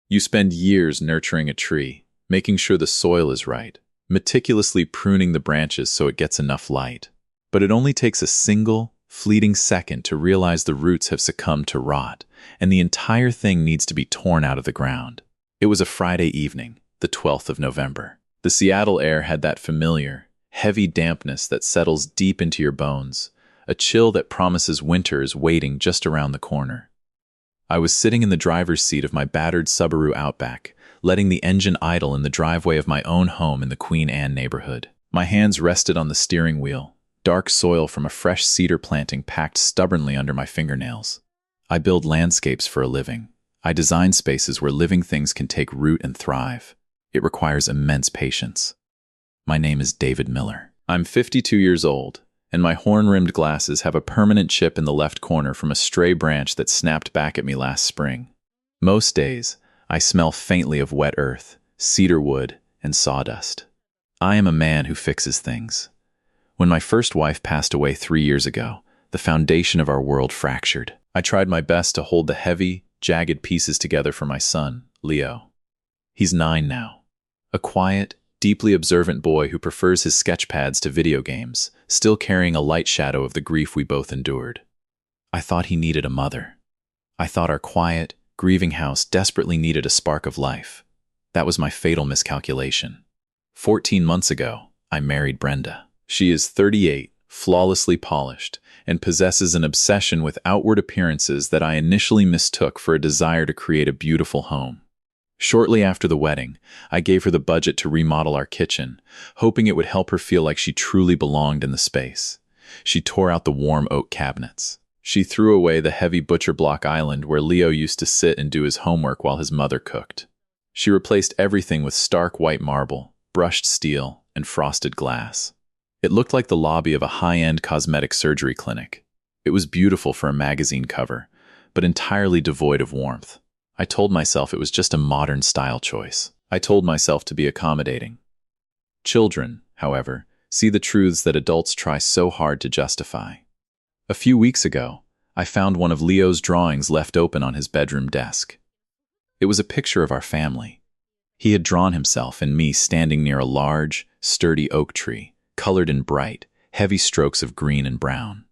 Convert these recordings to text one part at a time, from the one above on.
You spend years nurturing a tree, making sure the soil is right, meticulously pruning the branches so it gets enough light. But it only takes a single, fleeting second to realize the roots have succumbed to rot, and the entire thing needs to be torn out of the ground. It was a Friday evening, the 12th of November. The Seattle air had that familiar, heavy dampness that settles deep into your bones, a chill that promises winter is waiting just around the corner. I was sitting in the driver's seat of my battered Subaru Outback, letting the engine idle in the driveway of my own home in the Queen Anne neighborhood. My hands rested on the steering wheel, dark soil from a fresh cedar planting packed stubbornly under my fingernails. I build landscapes for a living. I design spaces where living things can take root and thrive. It requires immense patience. My name is David Miller. I'm 52 years old, and my horn-rimmed glasses have a permanent chip in the left corner from a stray branch that snapped back at me last spring. Most days, I smell faintly of wet earth, cedar wood, and sawdust. I am a man who fixes things. When my first wife passed away 3 years ago, the foundation of our world fractured. I tried my best to hold the heavy, jagged pieces together for my son, Leo. He's 9 now. A quiet, deeply observant boy who prefers his sketch pads to video games, still carrying a light shadow of the grief we both endured. I thought he needed a mother. I thought our quiet, grieving house desperately needed a spark of life. That was my fatal miscalculation. 14 months ago, I married Brenda. She is 38, flawlessly polished, and possesses an obsession with outward appearances that I initially mistook for a desire to create a beautiful home. Shortly after the wedding, I gave her the budget to remodel our kitchen, hoping it would help her feel like she truly belonged in the space. She tore out the warm oak cabinets. She threw away the heavy butcher block island where Leo used to sit and do his homework while his mother cooked. She replaced everything with stark white marble, brushed steel, and frosted glass. It looked like the lobby of a high-end cosmetic surgery clinic. It was beautiful for a magazine cover, but entirely devoid of warmth. I told myself it was just a modern style choice. I told myself to be accommodating. Children, however, see the truths that adults try so hard to justify. A few weeks ago, I found one of Leo's drawings left open on his bedroom desk. It was a picture of our family. He had drawn himself and me standing near a large, sturdy oak tree, colored in bright, heavy strokes of green and brown.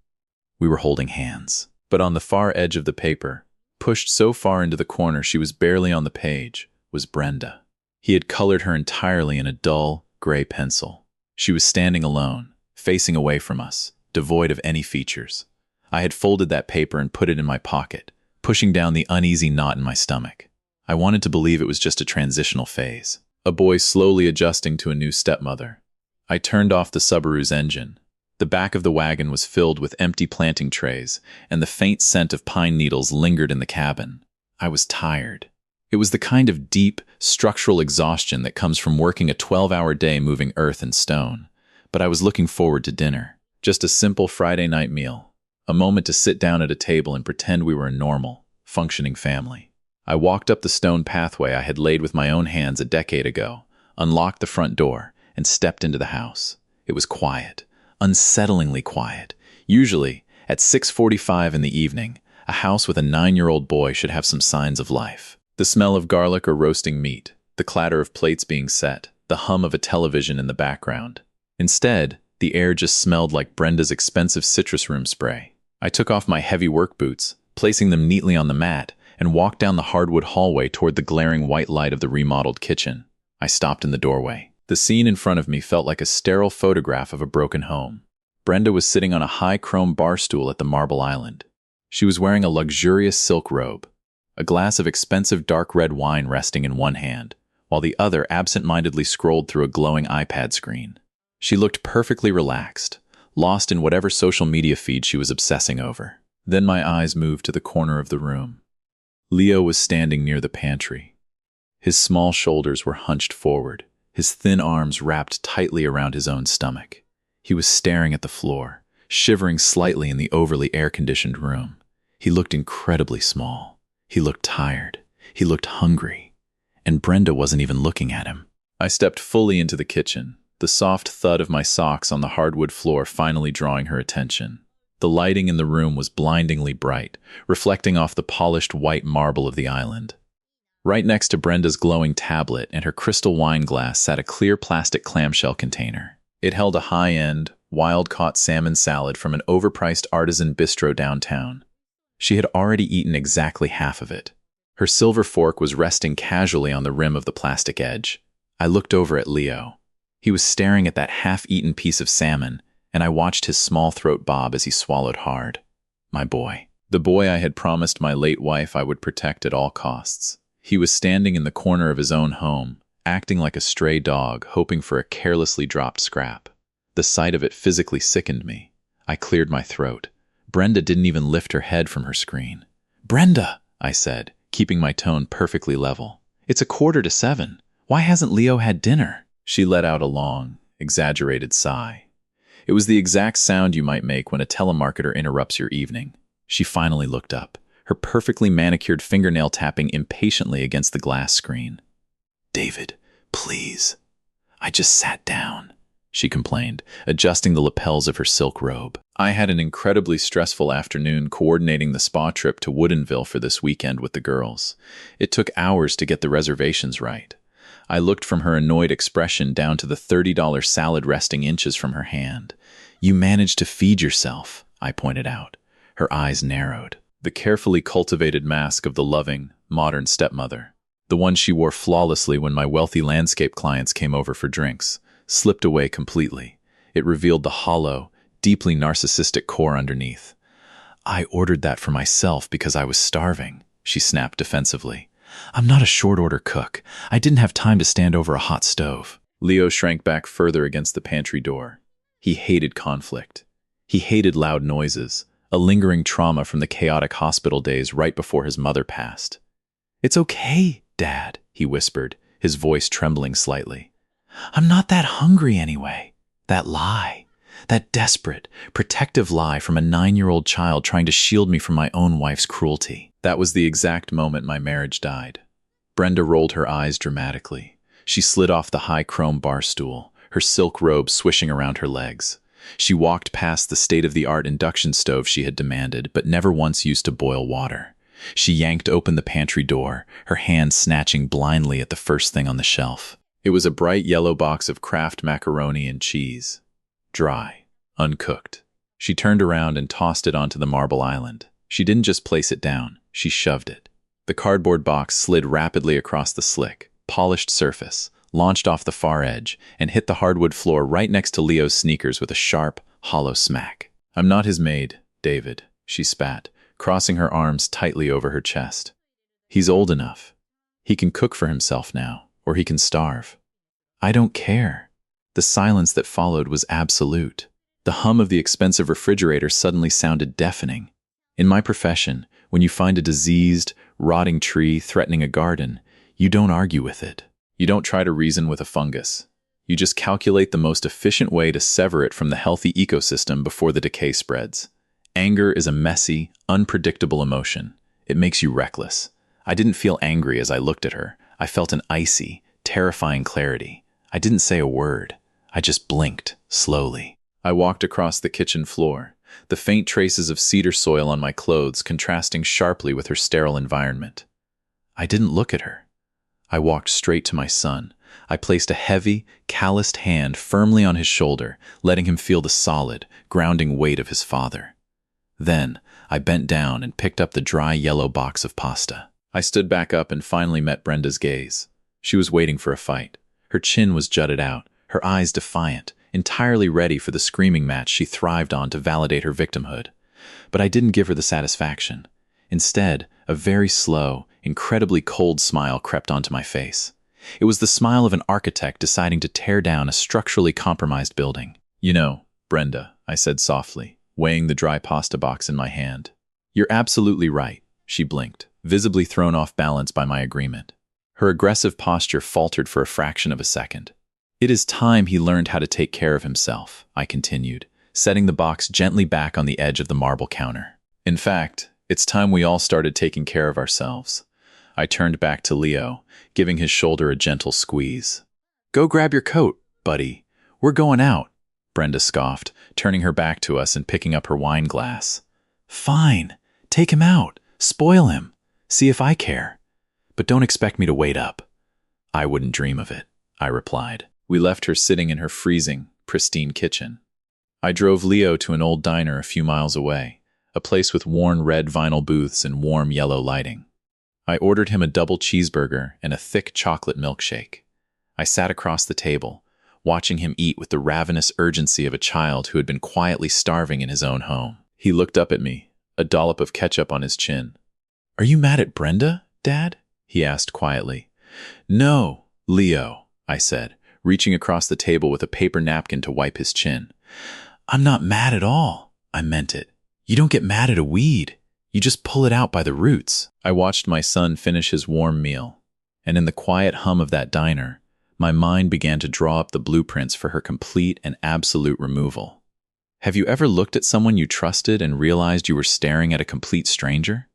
We were holding hands, but on the far edge of the paper, pushed so far into the corner she was barely on the page, was Brenda. He had colored her entirely in a dull, gray pencil. She was standing alone, facing away from us, devoid of any features. I had folded that paper and put it in my pocket, pushing down the uneasy knot in my stomach. I wanted to believe it was just a transitional phase, a boy slowly adjusting to a new stepmother. I turned off the Subaru's engine. The back of the wagon was filled with empty planting trays, and the faint scent of pine needles lingered in the cabin. I was tired. It was the kind of deep, structural exhaustion that comes from working a 12-hour day moving earth and stone. But I was looking forward to dinner. Just a simple Friday night meal. A moment to sit down at a table and pretend we were a normal, functioning family. I walked up the stone pathway I had laid with my own hands a decade ago, unlocked the front door, and stepped into the house. It was quiet, unsettlingly quiet. Usually, at 6:45 in the evening, a house with a 9-year-old boy should have some signs of life. The smell of garlic or roasting meat, the clatter of plates being set, the hum of a television in the background. Instead, the air just smelled like Brenda's expensive citrus room spray. I took off my heavy work boots, placing them neatly on the mat, and walked down the hardwood hallway toward the glaring white light of the remodeled kitchen. I stopped in the doorway. The scene in front of me felt like a sterile photograph of a broken home. Brenda was sitting on a high chrome bar stool at the marble island. She was wearing a luxurious silk robe, a glass of expensive dark red wine resting in one hand, while the other absent-mindedly scrolled through a glowing iPad screen. She looked perfectly relaxed, lost in whatever social media feed she was obsessing over. Then my eyes moved to the corner of the room. Leo was standing near the pantry. His small shoulders were hunched forward, his thin arms wrapped tightly around his own stomach. He was staring at the floor, shivering slightly in the overly air-conditioned room. He looked incredibly small. He looked tired. He looked hungry. And Brenda wasn't even looking at him. I stepped fully into the kitchen, the soft thud of my socks on the hardwood floor finally drawing her attention. The lighting in the room was blindingly bright, reflecting off the polished white marble of the island. Right next to Brenda's glowing tablet and her crystal wine glass sat a clear plastic clamshell container. It held a high-end, wild-caught salmon salad from an overpriced artisan bistro downtown. She had already eaten exactly half of it. Her silver fork was resting casually on the rim of the plastic edge. I looked over at Leo. He was staring at that half-eaten piece of salmon, and I watched his small throat bob as he swallowed hard. My boy. The boy I had promised my late wife I would protect at all costs. He was standing in the corner of his own home, acting like a stray dog, hoping for a carelessly dropped scrap. The sight of it physically sickened me. I cleared my throat. Brenda didn't even lift her head from her screen. "Brenda," I said, keeping my tone perfectly level. "It's 6:45. Why hasn't Leo had dinner?" She let out a long, exaggerated sigh. It was the exact sound you might make when a telemarketer interrupts your evening. She finally looked up, her perfectly manicured fingernail tapping impatiently against the glass screen. "David, please." "I just sat down," she complained, adjusting the lapels of her silk robe. I had an incredibly stressful afternoon coordinating the spa trip to Woodinville for this weekend with the girls. It took hours to get the reservations right. I looked from her annoyed expression down to the $30 salad resting inches from her hand. "You managed to feed yourself," I pointed out. Her eyes narrowed. The carefully cultivated mask of the loving, modern stepmother, the one she wore flawlessly when my wealthy landscape clients came over for drinks, slipped away completely. It revealed the hollow, deeply narcissistic core underneath. "I ordered that for myself because I was starving," she snapped defensively. "I'm not a short-order cook. I didn't have time to stand over a hot stove." Leo shrank back further against the pantry door. He hated conflict. He hated loud noises, a lingering trauma from the chaotic hospital days right before his mother passed. "It's okay, Dad," he whispered, his voice trembling slightly. "I'm not that hungry anyway." That lie. That desperate, protective lie from a 9-year-old child trying to shield me from my own wife's cruelty. That was the exact moment my marriage died. Brenda rolled her eyes dramatically. She slid off the high chrome bar stool, her silk robe swishing around her legs. She walked past the state-of-the-art induction stove she had demanded, but never once used to boil water. She yanked open the pantry door, her hand snatching blindly at the first thing on the shelf. It was a bright yellow box of Kraft macaroni and cheese. Dry, uncooked. She turned around and tossed it onto the marble island. She didn't just place it down, she shoved it. The cardboard box slid rapidly across the slick, polished surface, launched off the far edge, and hit the hardwood floor right next to Leo's sneakers with a sharp, hollow smack. "I'm not his maid, David," she spat, crossing her arms tightly over her chest. "He's old enough. He can cook for himself now, or he can starve. I don't care." The silence that followed was absolute. The hum of the expensive refrigerator suddenly sounded deafening. In my profession, when you find a diseased, rotting tree threatening a garden, you don't argue with it. You don't try to reason with a fungus. You just calculate the most efficient way to sever it from the healthy ecosystem before the decay spreads. Anger is a messy, unpredictable emotion. It makes you reckless. I didn't feel angry as I looked at her. I felt an icy, terrifying clarity. I didn't say a word. I just blinked, slowly. I walked across the kitchen floor, the faint traces of cedar soil on my clothes contrasting sharply with her sterile environment. I didn't look at her. I walked straight to my son. I placed a heavy, calloused hand firmly on his shoulder, letting him feel the solid, grounding weight of his father. Then, I bent down and picked up the dry yellow box of pasta. I stood back up and finally met Brenda's gaze. She was waiting for a fight. Her chin was jutted out, her eyes defiant, entirely ready for the screaming match she thrived on to validate her victimhood. But I didn't give her the satisfaction. Instead, a very slow, incredibly cold smile crept onto my face. It was the smile of an architect deciding to tear down a structurally compromised building. "You know, Brenda," I said softly, weighing the dry pasta box in my hand. "You're absolutely right," she blinked, visibly thrown off balance by my agreement. Her aggressive posture faltered for a fraction of a second. "It is time he learned how to take care of himself," I continued, setting the box gently back on the edge of the marble counter. "In fact, it's time we all started taking care of ourselves." I turned back to Leo, giving his shoulder a gentle squeeze. "Go grab your coat, buddy. We're going out," Brenda scoffed, turning her back to us and picking up her wine glass. "Fine. Take him out. Spoil him. See if I care." but don't expect me to wait up." "I wouldn't dream of it," I replied. We left her sitting in her freezing, pristine kitchen. I drove Leo to an old diner a few miles away, a place with worn red vinyl booths and warm yellow lighting. I ordered him a double cheeseburger and a thick chocolate milkshake. I sat across the table, watching him eat with the ravenous urgency of a child who had been quietly starving in his own home. He looked up at me, a dollop of ketchup on his chin. "Are you mad at Brenda, Dad?" he asked quietly. "No, Leo," I said, reaching across the table with a paper napkin to wipe his chin. "I'm not mad at all. I meant it. You don't get mad at a weed. You just pull it out by the roots." I watched my son finish his warm meal, and in the quiet hum of that diner, my mind began to draw up the blueprints for her complete and absolute removal. Have you ever looked at someone you trusted and realized you were staring at a complete stranger?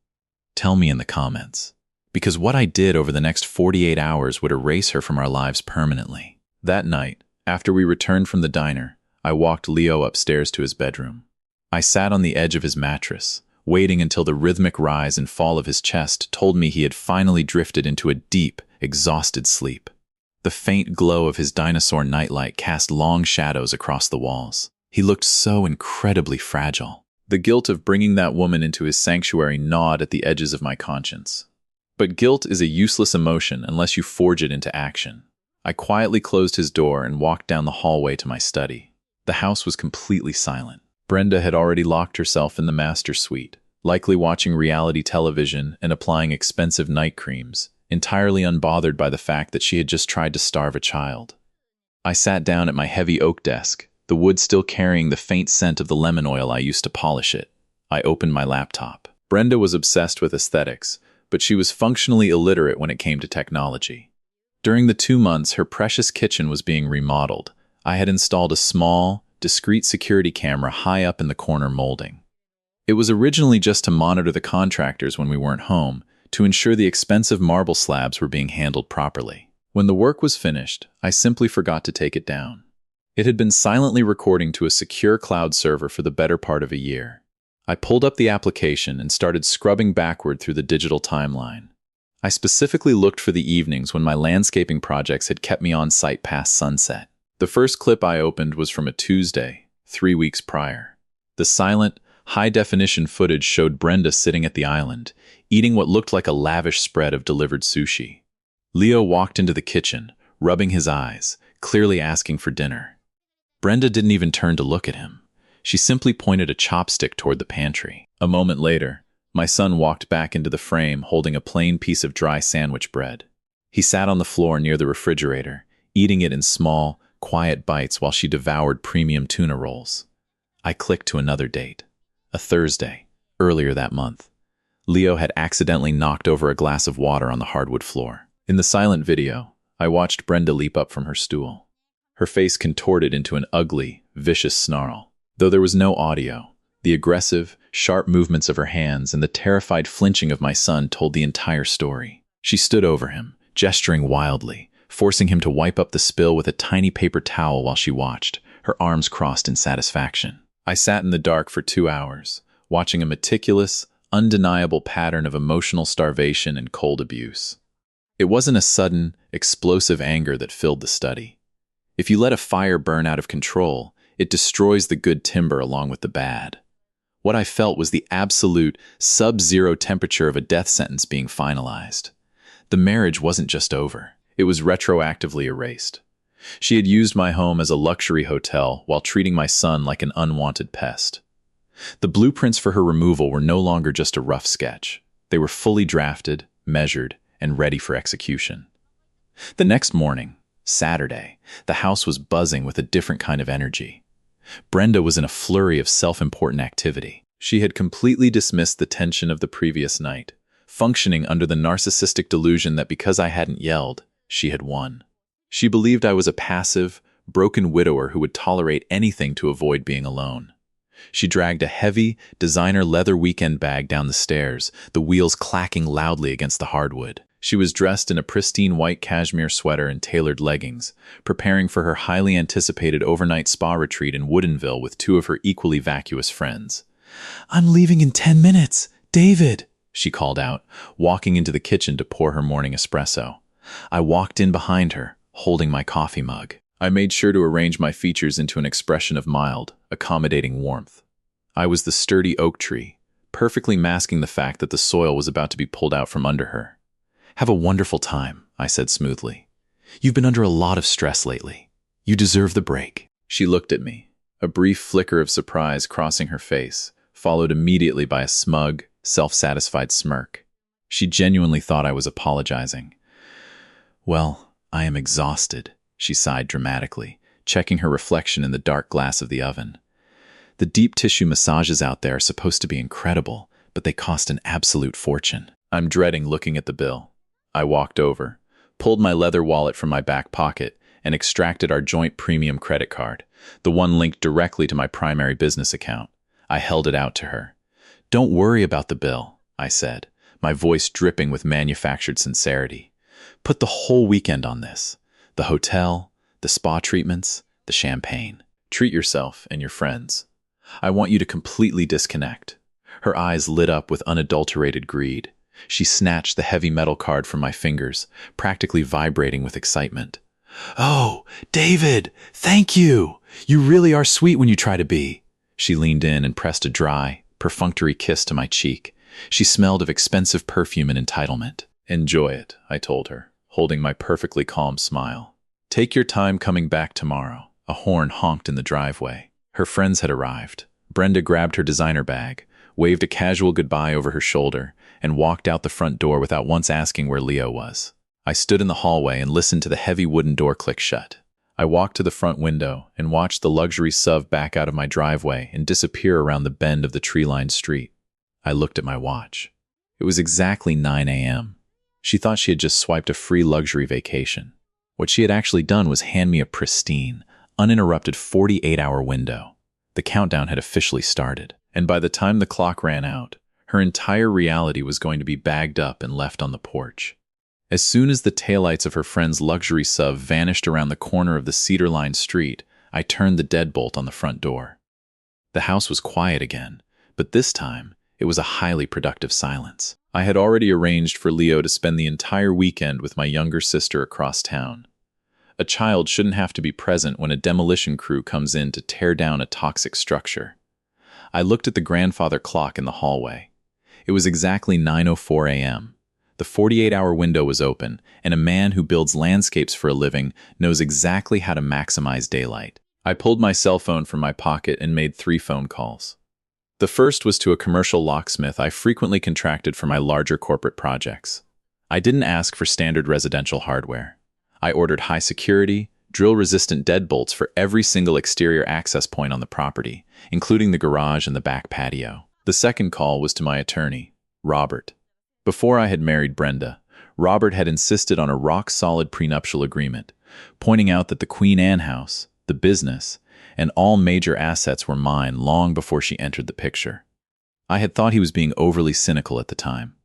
Tell me in the comments, because what I did over the next 48 hours would erase her from our lives permanently. That night, after we returned from the diner, I walked Leo upstairs to his bedroom. I sat on the edge of his mattress, waiting until the rhythmic rise and fall of his chest told me he had finally drifted into a deep, exhausted sleep. The faint glow of his dinosaur nightlight cast long shadows across the walls. He looked so incredibly fragile. The guilt of bringing that woman into his sanctuary gnawed at the edges of my conscience. But guilt is a useless emotion unless you forge it into action. I quietly closed his door and walked down the hallway to my study. The house was completely silent. Brenda had already locked herself in the master suite, likely watching reality television and applying expensive night creams, entirely unbothered by the fact that she had just tried to starve a child. I sat down at my heavy oak desk, the wood still carrying the faint scent of the lemon oil I used to polish it. I opened my laptop. Brenda was obsessed with aesthetics, but she was functionally illiterate when it came to technology. During the 2 months her precious kitchen was being remodeled, I had installed a small, discreet security camera high up in the corner molding. It was originally just to monitor the contractors when we weren't home, to ensure the expensive marble slabs were being handled properly. When the work was finished, I simply forgot to take it down. It had been silently recording to a secure cloud server for the better part of a year. I pulled up the application and started scrubbing backward through the digital timeline. I specifically looked for the evenings when my landscaping projects had kept me on site past sunset. The first clip I opened was from a Tuesday, 3 weeks prior. The silent, high-definition footage showed Brenda sitting at the island, eating what looked like a lavish spread of delivered sushi. Leo walked into the kitchen, rubbing his eyes, clearly asking for dinner. Brenda didn't even turn to look at him. She simply pointed a chopstick toward the pantry. A moment later, my son walked back into the frame holding a plain piece of dry sandwich bread. He sat on the floor near the refrigerator, eating it in small, quiet bites while she devoured premium tuna rolls. I clicked to another date. A Thursday, earlier that month. Leo had accidentally knocked over a glass of water on the hardwood floor. In the silent video, I watched Brenda leap up from her stool. Her face contorted into an ugly, vicious snarl. Though there was no audio, the aggressive, sharp movements of her hands and the terrified flinching of my son told the entire story. She stood over him, gesturing wildly, forcing him to wipe up the spill with a tiny paper towel while she watched, her arms crossed in satisfaction. I sat in the dark for 2 hours, watching a meticulous, undeniable pattern of emotional starvation and cold abuse. It wasn't a sudden, explosive anger that filled the study. If you let a fire burn out of control, it destroys the good timber along with the bad. What I felt was the absolute, sub-zero temperature of a death sentence being finalized. The marriage wasn't just over. It was retroactively erased. She had used my home as a luxury hotel while treating my son like an unwanted pest. The blueprints for her removal were no longer just a rough sketch. They were fully drafted, measured, and ready for execution. The next morning, Saturday, the house was buzzing with a different kind of energy. Brenda was in a flurry of self-important activity. She had completely dismissed the tension of the previous night, functioning under the narcissistic delusion that because I hadn't yelled, she had won. She believed I was a passive, broken widower who would tolerate anything to avoid being alone. She dragged a heavy, designer leather weekend bag down the stairs, the wheels clacking loudly against the hardwood. She was dressed in a pristine white cashmere sweater and tailored leggings, preparing for her highly anticipated overnight spa retreat in Woodinville with 2 of her equally vacuous friends. "I'm leaving in 10 minutes, David," she called out, walking into the kitchen to pour her morning espresso. I walked in behind her, holding my coffee mug. I made sure to arrange my features into an expression of mild, accommodating warmth. I was the sturdy oak tree, perfectly masking the fact that the soil was about to be pulled out from under her. "Have a wonderful time," I said smoothly. "You've been under a lot of stress lately. You deserve the break." She looked at me, a brief flicker of surprise crossing her face, followed immediately by a smug, self-satisfied smirk. She genuinely thought I was apologizing. "Well, I am exhausted," she sighed dramatically, checking her reflection in the dark glass of the oven. "The deep tissue massages out there are supposed to be incredible, but they cost an absolute fortune." I'm dreading looking at the bill. I walked over, pulled my leather wallet from my back pocket, and extracted our joint premium credit card, the one linked directly to my primary business account. I held it out to her. "Don't worry about the bill," I said, my voice dripping with manufactured sincerity. "Put the whole weekend on this. The hotel, the spa treatments, the champagne. Treat yourself and your friends. I want you to completely disconnect." Her eyes lit up with unadulterated greed. She snatched the heavy metal card from my fingers, practically vibrating with excitement. "Oh, David, thank you! You really are sweet when you try to be." She leaned in and pressed a dry, perfunctory kiss to my cheek. She smelled of expensive perfume and entitlement. "Enjoy it," I told her, holding my perfectly calm smile. "Take your time coming back tomorrow." A horn honked in the driveway. Her friends had arrived. Brenda grabbed her designer bag, waved a casual goodbye over her shoulder, and walked out the front door without once asking where Leo was. I stood in the hallway and listened to the heavy wooden door click shut. I walked to the front window and watched the luxury SUV back out of my driveway and disappear around the bend of the tree-lined street. I looked at my watch. It was exactly 9 a.m. She thought she had just swiped a free luxury vacation. What she had actually done was hand me a pristine, uninterrupted 48-hour window. The countdown had officially started, and by the time the clock ran out, her entire reality was going to be bagged up and left on the porch. As soon as the taillights of her friend's luxury SUV vanished around the corner of the cedar-lined street, I turned the deadbolt on the front door. The house was quiet again, but this time, it was a highly productive silence. I had already arranged for Leo to spend the entire weekend with my younger sister across town. A child shouldn't have to be present when a demolition crew comes in to tear down a toxic structure. I looked at the grandfather clock in the hallway. It was exactly 9:04 a.m. The 48-hour window was open, and a man who builds landscapes for a living knows exactly how to maximize daylight. I pulled my cell phone from my pocket and made 3 phone calls. The first was to a commercial locksmith I frequently contracted for my larger corporate projects. I didn't ask for standard residential hardware. I ordered high-security, drill-resistant deadbolts for every single exterior access point on the property, including the garage and the back patio. The second call was to my attorney, Robert. Before I had married Brenda, Robert had insisted on a rock-solid prenuptial agreement, pointing out that the Queen Anne house, the business, and all major assets were mine long before she entered the picture. I had thought he was being overly cynical at the time.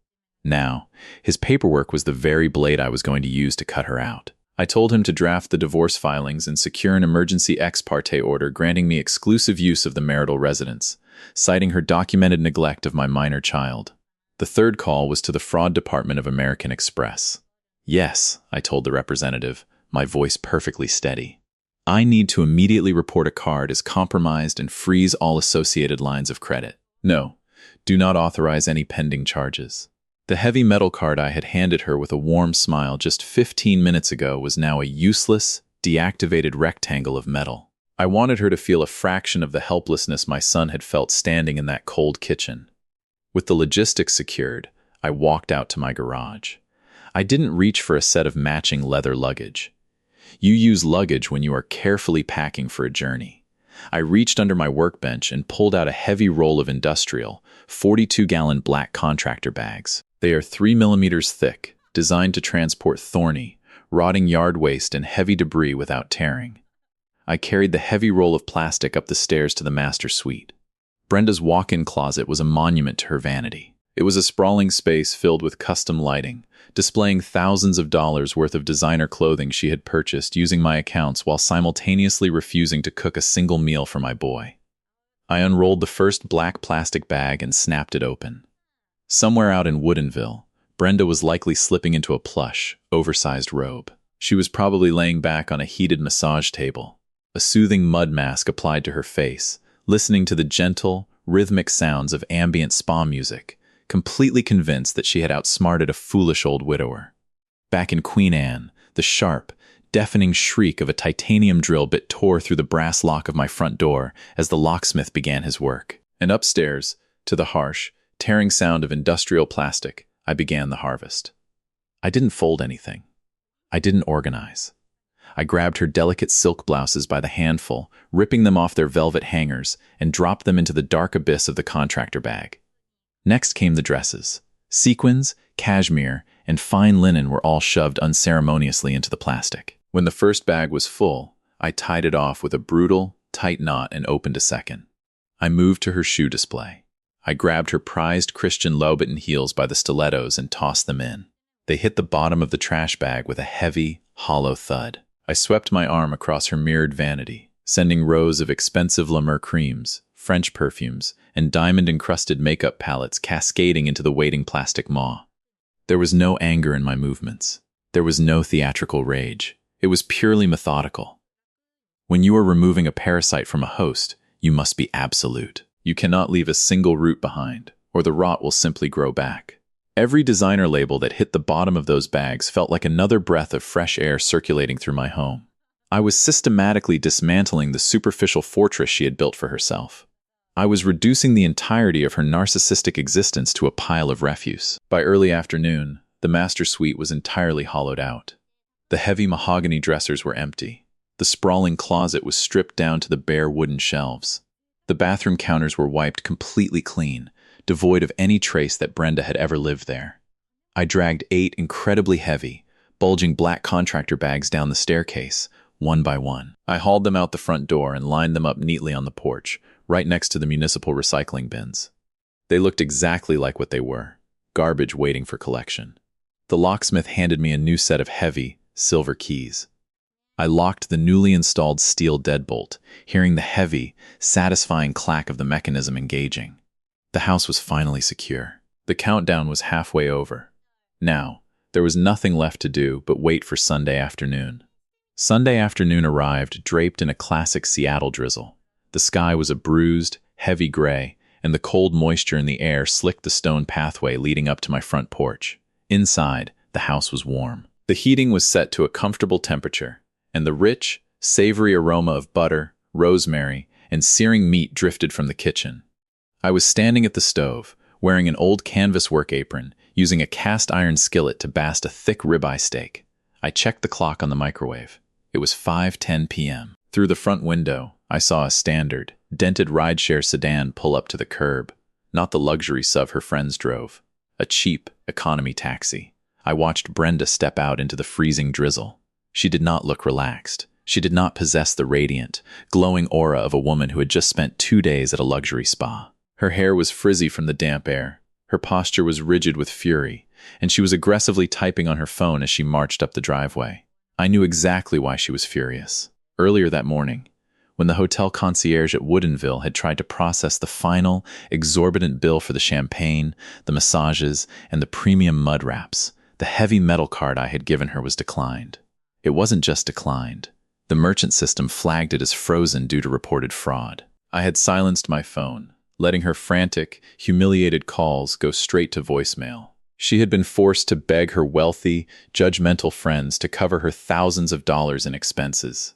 Now, his paperwork was the very blade I was going to use to cut her out. I told him to draft the divorce filings and secure an emergency ex parte order granting me exclusive use of the marital residence, citing her documented neglect of my minor child. The third call was to the fraud department of American Express. "Yes," I told the representative, my voice perfectly steady. "I need to immediately report a card as compromised and freeze all associated lines of credit. No, do not authorize any pending charges." The heavy metal card I had handed her with a warm smile just 15 minutes ago was now a useless, deactivated rectangle of metal. I wanted her to feel a fraction of the helplessness my son had felt standing in that cold kitchen. With the logistics secured, I walked out to my garage. I didn't reach for a set of matching leather luggage. You use luggage when you are carefully packing for a journey. I reached under my workbench and pulled out a heavy roll of industrial, 42-gallon black contractor bags. They are 3 millimeters thick, designed to transport thorny, rotting yard waste and heavy debris without tearing. I carried the heavy roll of plastic up the stairs to the master suite. Brenda's walk-in closet was a monument to her vanity. It was a sprawling space filled with custom lighting, displaying thousands of dollars worth of designer clothing she had purchased using my accounts while simultaneously refusing to cook a single meal for my boy. I unrolled the first black plastic bag and snapped it open. Somewhere out in Woodinville, Brenda was likely slipping into a plush, oversized robe. She was probably laying back on a heated massage table, a soothing mud mask applied to her face, listening to the gentle, rhythmic sounds of ambient spa music, completely convinced that she had outsmarted a foolish old widower. Back in Queen Anne, the sharp, deafening shriek of a titanium drill bit tore through the brass lock of my front door as the locksmith began his work. And upstairs, to the harsh, tearing sound of industrial plastic, I began the harvest. I didn't fold anything. I didn't organize. I grabbed her delicate silk blouses by the handful, ripping them off their velvet hangers, and dropped them into the dark abyss of the contractor bag. Next came the dresses. Sequins, cashmere, and fine linen were all shoved unceremoniously into the plastic. When the first bag was full, I tied it off with a brutal, tight knot and opened a second. I moved to her shoe display. I grabbed her prized Christian Louboutin heels by the stilettos and tossed them in. They hit the bottom of the trash bag with a heavy, hollow thud. I swept my arm across her mirrored vanity, sending rows of expensive La Mer creams, French perfumes, and diamond-encrusted makeup palettes cascading into the waiting plastic maw. There was no anger in my movements. There was no theatrical rage. It was purely methodical. When you are removing a parasite from a host, you must be absolute. You cannot leave a single root behind, or the rot will simply grow back. Every designer label that hit the bottom of those bags felt like another breath of fresh air circulating through my home. I was systematically dismantling the superficial fortress she had built for herself. I was reducing the entirety of her narcissistic existence to a pile of refuse. By early afternoon, the master suite was entirely hollowed out. The heavy mahogany dressers were empty. The sprawling closet was stripped down to the bare wooden shelves. The bathroom counters were wiped completely clean, devoid of any trace that Brenda had ever lived there. I dragged 8 incredibly heavy, bulging black contractor bags down the staircase, one by one. I hauled them out the front door and lined them up neatly on the porch, right next to the municipal recycling bins. They looked exactly like what they were, garbage waiting for collection. The locksmith handed me a new set of heavy, silver keys. I locked the newly installed steel deadbolt, hearing the heavy, satisfying clack of the mechanism engaging. The house was finally secure. The countdown was halfway over. Now, there was nothing left to do but wait for Sunday afternoon. Sunday afternoon arrived, draped in a classic Seattle drizzle. The sky was a bruised, heavy gray, and the cold moisture in the air slicked the stone pathway leading up to my front porch. Inside, the house was warm. The heating was set to a comfortable temperature, and the rich, savory aroma of butter, rosemary, and searing meat drifted from the kitchen. I was standing at the stove, wearing an old canvas work apron, using a cast-iron skillet to baste a thick ribeye steak. I checked the clock on the microwave. It was 5:10 p.m. Through the front window, I saw a standard, dented rideshare sedan pull up to the curb, not the luxury SUV her friends drove. A cheap, economy taxi. I watched Brenda step out into the freezing drizzle. She did not look relaxed. She did not possess the radiant, glowing aura of a woman who had just spent 2 days at a luxury spa. Her hair was frizzy from the damp air. Her posture was rigid with fury, and she was aggressively typing on her phone as she marched up the driveway. I knew exactly why she was furious. Earlier that morning, when the hotel concierge at Woodinville had tried to process the final, exorbitant bill for the champagne, the massages, and the premium mud wraps, the heavy metal card I had given her was declined. It wasn't just declined. The merchant system flagged it as frozen due to reported fraud. I had silenced my phone, letting her frantic, humiliated calls go straight to voicemail. She had been forced to beg her wealthy, judgmental friends to cover her thousands of dollars in expenses.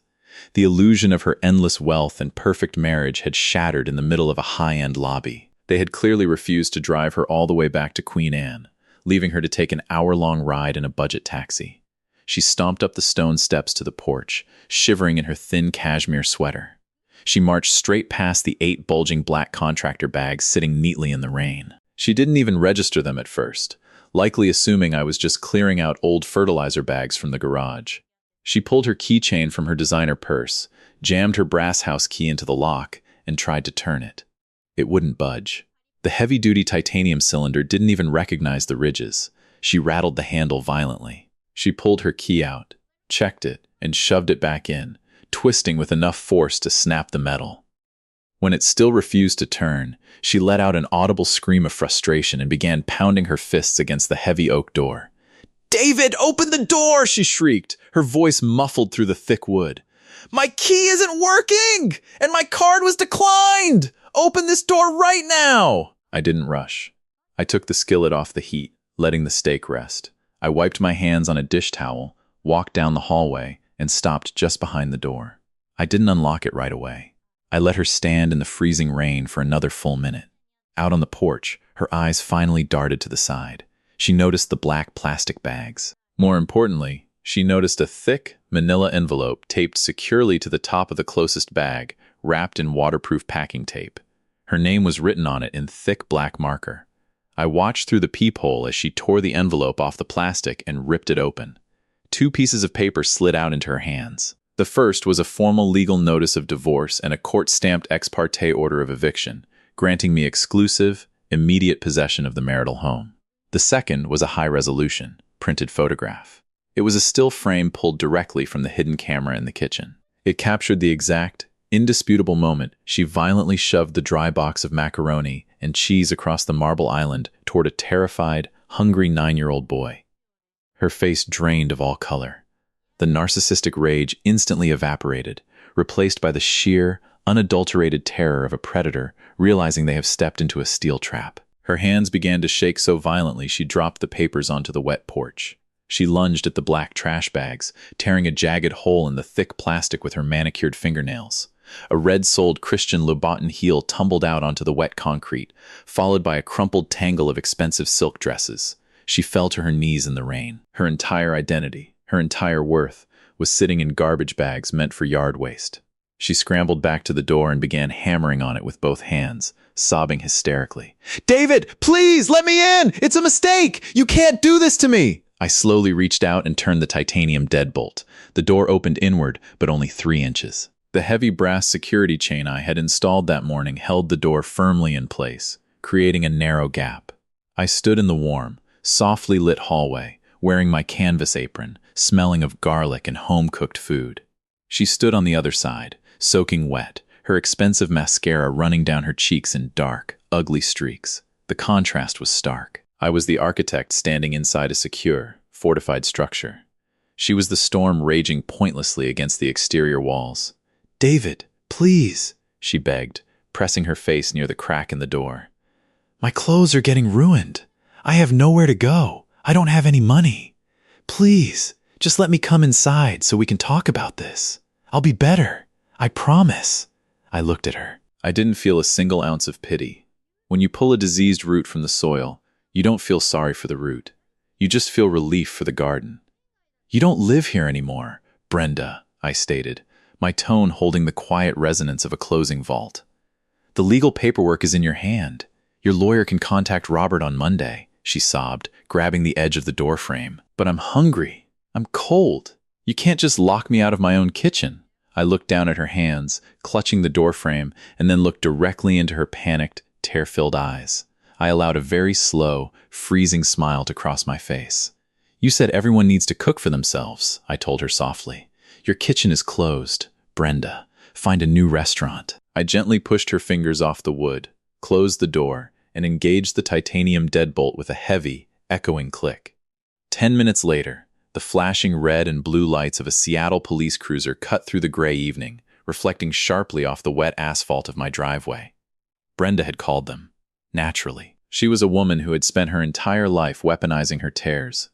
The illusion of her endless wealth and perfect marriage had shattered in the middle of a high-end lobby. They had clearly refused to drive her all the way back to Queen Anne, leaving her to take an hour-long ride in a budget taxi. She stomped up the stone steps to the porch, shivering in her thin cashmere sweater. She marched straight past the 8 bulging black contractor bags sitting neatly in the rain. She didn't even register them at first, likely assuming I was just clearing out old fertilizer bags from the garage. She pulled her keychain from her designer purse, jammed her brass house key into the lock, and tried to turn it. It wouldn't budge. The heavy-duty titanium cylinder didn't even recognize the ridges. She rattled the handle violently. She pulled her key out, checked it, and shoved it back in, twisting with enough force to snap the metal. When it still refused to turn, she let out an audible scream of frustration and began pounding her fists against the heavy oak door. "David, open the door!" she shrieked, her voice muffled through the thick wood. "My key isn't working! And my card was declined! Open this door right now!" I didn't rush. I took the skillet off the heat, letting the steak rest. I wiped my hands on a dish towel, walked down the hallway, and stopped just behind the door. I didn't unlock it right away. I let her stand in the freezing rain for another full minute. Out on the porch, her eyes finally darted to the side. She noticed the black plastic bags. More importantly, she noticed a thick, manila envelope taped securely to the top of the closest bag, wrapped in waterproof packing tape. Her name was written on it in thick black marker. I watched through the peephole as she tore the envelope off the plastic and ripped it open. 2 pieces of paper slid out into her hands. The first was a formal legal notice of divorce and a court-stamped ex parte order of eviction, granting me exclusive, immediate possession of the marital home. The second was a high-resolution, printed photograph. It was a still frame pulled directly from the hidden camera in the kitchen. It captured the exact, indisputable moment she violently shoved the dry box of macaroni and cheese across the marble island toward a terrified, hungry 9-year-old boy. Her face drained of all color. The narcissistic rage instantly evaporated, replaced by the sheer, unadulterated terror of a predator realizing they have stepped into a steel trap. Her hands began to shake so violently she dropped the papers onto the wet porch. She lunged at the black trash bags, tearing a jagged hole in the thick plastic with her manicured fingernails. A red-soled Christian Louboutin heel tumbled out onto the wet concrete, followed by a crumpled tangle of expensive silk dresses. She fell to her knees in the rain. Her entire identity, her entire worth, was sitting in garbage bags meant for yard waste. She scrambled back to the door and began hammering on it with both hands, sobbing hysterically. "David, please, let me in! It's a mistake! You can't do this to me!" I slowly reached out and turned the titanium deadbolt. The door opened inward, but only 3 inches. The heavy brass security chain I had installed that morning held the door firmly in place, creating a narrow gap. I stood in the warm, softly lit hallway, wearing my canvas apron, smelling of garlic and home-cooked food. She stood on the other side, soaking wet, her expensive mascara running down her cheeks in dark, ugly streaks. The contrast was stark. I was the architect standing inside a secure, fortified structure. She was the storm raging pointlessly against the exterior walls. "David, please," she begged, pressing her face near the crack in the door. "My clothes are getting ruined. I have nowhere to go. I don't have any money. Please, just let me come inside so we can talk about this. I'll be better. I promise." I looked at her. I didn't feel a single ounce of pity. When you pull a diseased root from the soil, you don't feel sorry for the root. You just feel relief for the garden. "You don't live here anymore, Brenda," I stated, my tone holding the quiet resonance of a closing vault. "The legal paperwork is in your hand. Your lawyer can contact Robert on Monday," she sobbed, grabbing the edge of the doorframe. "But I'm hungry. I'm cold. You can't just lock me out of my own kitchen." I looked down at her hands, clutching the doorframe, and then looked directly into her panicked, tear-filled eyes. I allowed a very slow, freezing smile to cross my face. "You said everyone needs to cook for themselves," I told her softly. "Your kitchen is closed, Brenda. Find a new restaurant." I gently pushed her fingers off the wood, closed the door, and engaged the titanium deadbolt with a heavy, echoing click. 10 minutes later, the flashing red and blue lights of a Seattle police cruiser cut through the gray evening, reflecting sharply off the wet asphalt of my driveway. Brenda had called them. Naturally. She was a woman who had spent her entire life weaponizing her tears,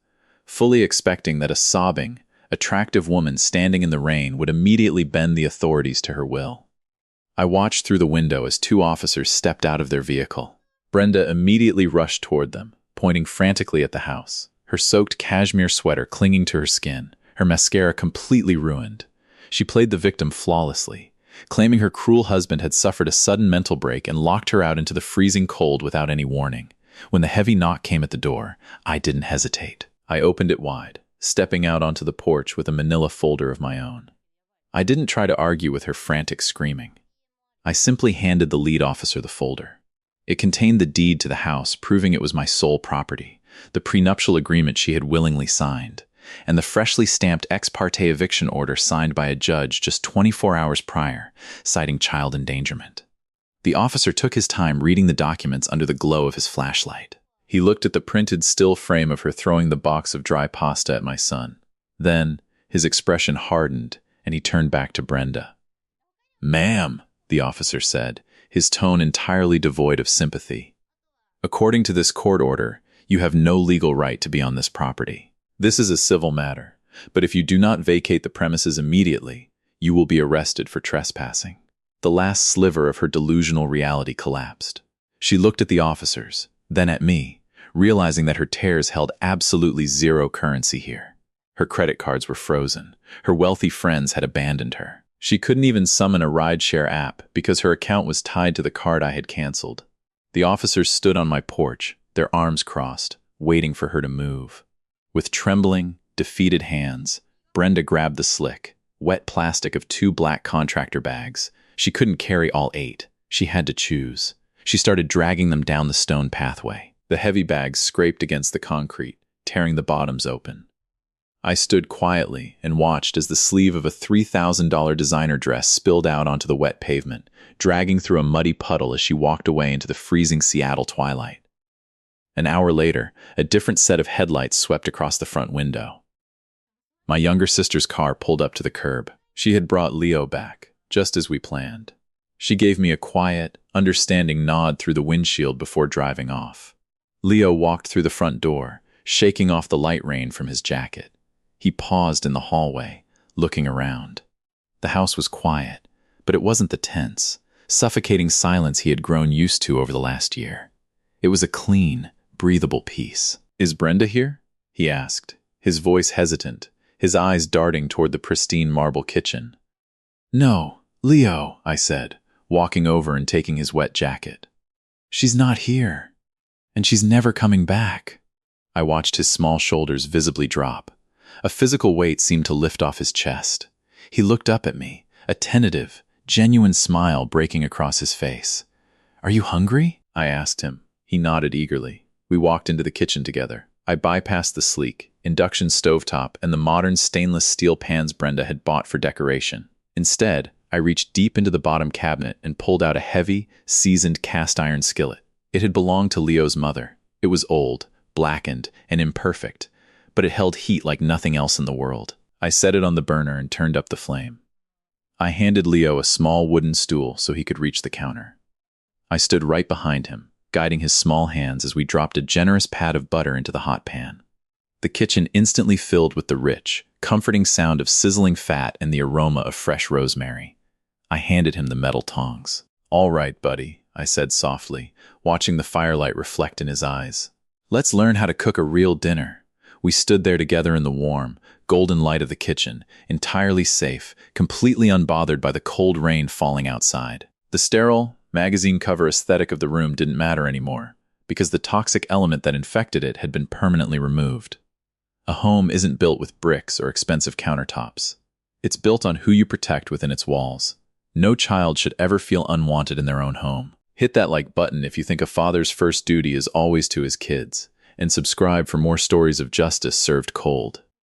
fully expecting that a sobbing, attractive woman standing in the rain would immediately bend the authorities to her will. I watched through the window as 2 officers stepped out of their vehicle. Brenda immediately rushed toward them, pointing frantically at the house, her soaked cashmere sweater clinging to her skin, her mascara completely ruined. She played the victim flawlessly, claiming her cruel husband had suffered a sudden mental break and locked her out into the freezing cold without any warning. When the heavy knock came at the door, I didn't hesitate. I opened it wide, stepping out onto the porch with a manila folder of my own. I didn't try to argue with her frantic screaming. I simply handed the lead officer the folder. It contained the deed to the house, proving it was my sole property, the prenuptial agreement she had willingly signed, and the freshly stamped ex parte eviction order signed by a judge just 24 hours prior, citing child endangerment. The officer took his time reading the documents under the glow of his flashlight. He looked at the printed still frame of her throwing the box of dry pasta at my son. Then, his expression hardened, and he turned back to Brenda. "Ma'am," the officer said, his tone entirely devoid of sympathy. "According to this court order, you have no legal right to be on this property. This is a civil matter, but if you do not vacate the premises immediately, you will be arrested for trespassing." The last sliver of her delusional reality collapsed. She looked at the officers, then at me, realizing that her tears held absolutely zero currency here. Her credit cards were frozen. Her wealthy friends had abandoned her. She couldn't even summon a rideshare app because her account was tied to the card I had canceled. The officers stood on my porch, their arms crossed, waiting for her to move. With trembling, defeated hands, Brenda grabbed the slick, wet plastic of 2 black contractor bags. She couldn't carry all 8. She had to choose. She started dragging them down the stone pathway. The heavy bags scraped against the concrete, tearing the bottoms open. I stood quietly and watched as the sleeve of a $3,000 designer dress spilled out onto the wet pavement, dragging through a muddy puddle as she walked away into the freezing Seattle twilight. An hour later, a different set of headlights swept across the front window. My younger sister's car pulled up to the curb. She had brought Leo back, just as we planned. She gave me a quiet, understanding nod through the windshield before driving off. Leo walked through the front door, shaking off the light rain from his jacket. He paused in the hallway, looking around. The house was quiet, but it wasn't the tense, suffocating silence he had grown used to over the last year. It was a clean, breathable peace. "Is Brenda here?" he asked, his voice hesitant, his eyes darting toward the pristine marble kitchen. "No, Leo," I said, walking over and taking his wet jacket. "She's not here, and she's never coming back." I watched his small shoulders visibly drop. A physical weight seemed to lift off his chest. He looked up at me, a tentative, genuine smile breaking across his face. "Are you hungry?" I asked him. He nodded eagerly. We walked into the kitchen together. I bypassed the sleek, induction stovetop and the modern stainless steel pans Brenda had bought for decoration. Instead, I reached deep into the bottom cabinet and pulled out a heavy, seasoned cast-iron skillet. It had belonged to Leo's mother. It was old, blackened, and imperfect, but it held heat like nothing else in the world. I set it on the burner and turned up the flame. I handed Leo a small wooden stool so he could reach the counter. I stood right behind him, guiding his small hands as we dropped a generous pat of butter into the hot pan. The kitchen instantly filled with the rich, comforting sound of sizzling fat and the aroma of fresh rosemary. I handed him the metal tongs. "All right, buddy," I said softly, watching the firelight reflect in his eyes. "Let's learn how to cook a real dinner." We stood there together in the warm, golden light of the kitchen, entirely safe, completely unbothered by the cold rain falling outside. The sterile, magazine cover aesthetic of the room didn't matter anymore, because the toxic element that infected it had been permanently removed. A home isn't built with bricks or expensive countertops. It's built on who you protect within its walls. No child should ever feel unwanted in their own home. Hit that like button if you think a father's first duty is always to his kids, and subscribe for more stories of justice served cold.